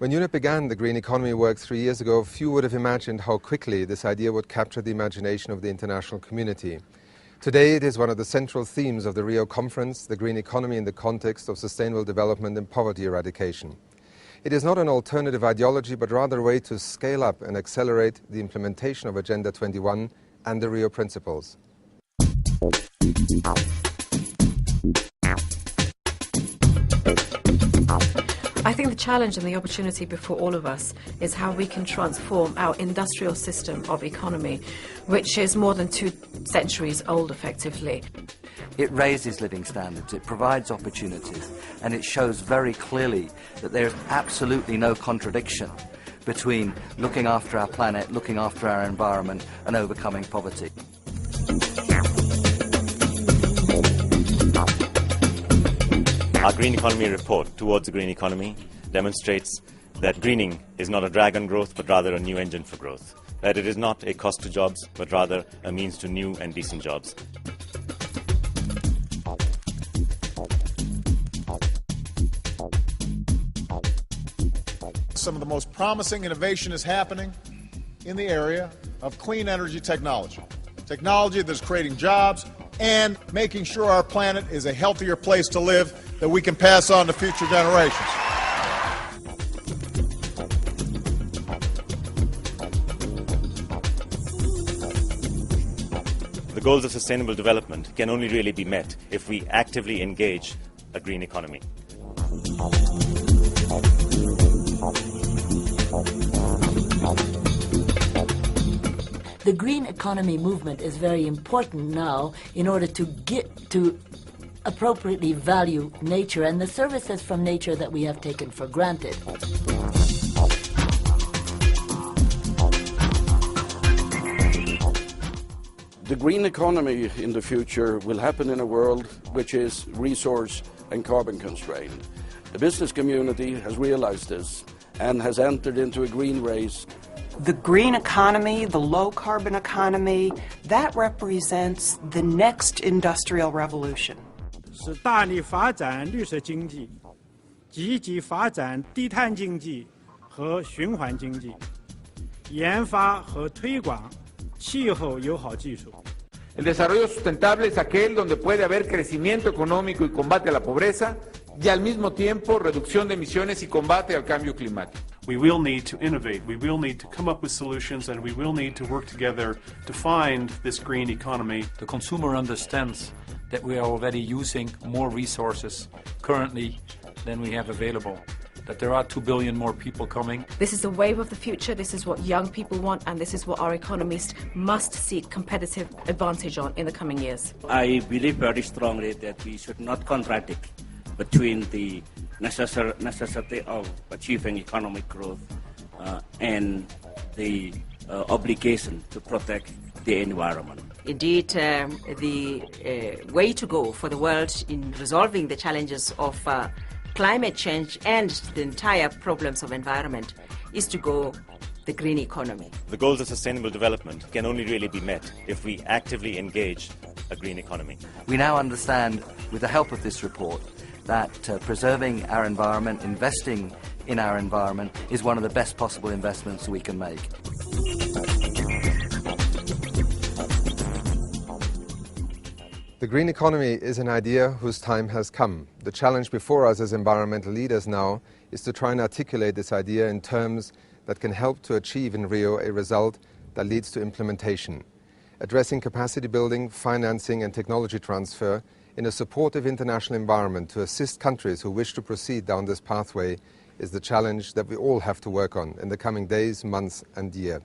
When UNEP began the green economy work 3 years ago, few would have imagined how quickly this idea would capture the imagination of the international community. Today it is one of the central themes of the Rio conference, the green economy in the context of sustainable development and poverty eradication. It is not an alternative ideology, but rather a way to scale up and accelerate the implementation of Agenda 21 and the Rio principles. I think the challenge and the opportunity before all of us is how we can transform our industrial system of economy, which is more than 2 centuries old, effectively. It raises living standards, it provides opportunities, and it shows very clearly that there is absolutely no contradiction between looking after our planet, looking after our environment, and overcoming poverty. Our Green Economy report, Towards a Green Economy, demonstrates that greening is not a drag on growth, but rather a new engine for growth. That it is not a cost to jobs, but rather a means to new and decent jobs. Some of the most promising innovation is happening in the area of clean energy technology. Technology that's creating jobs and making sure our planet is a healthier place to live that we can pass on to future generations. The goals of sustainable development can only really be met if we actively engage a green economy. The green economy movement is very important now in order to get to appropriately value nature and the services from nature that we have taken for granted. The green economy in the future will happen in a world which is resource and carbon constrained. The business community has realized this and has entered into a green race. The green economy, the low-carbon economy, that represents the next industrial revolution. 是大力发展绿色经济，积极发展低碳经济和循环经济，研发和推广气候友好技术。 El desarrollo sustentable es aquel donde puede haber crecimiento económico y combate a la pobreza y al mismo tiempo reducción de emisiones y combate al cambio climático. We will need to innovate, we will need to come up with solutions, and we will need to work together to find this green economy. The consumer understands that we are already using more resources currently than we have available, that there are 2 billion more people coming. This is the wave of the future, this is what young people want, and this is what our economists must seek competitive advantage on in the coming years. I believe very strongly that we should not contradict between the necessity of achieving economic growth and the obligation to protect the environment. Indeed, the way to go for the world in resolving the challenges of climate change and the entire problems of environment is to go the green economy. The goals of sustainable development can only really be met if we actively engage a green economy. We now understand, with the help of this report, that preserving our environment, investing in our environment, is one of the best possible investments we can make. The green economy is an idea whose time has come. The challenge before us as environmental leaders now is to try and articulate this idea in terms that can help to achieve in Rio a result that leads to implementation. Addressing capacity building, financing and technology transfer in a supportive international environment to assist countries who wish to proceed down this pathway is the challenge that we all have to work on in the coming days, months and year.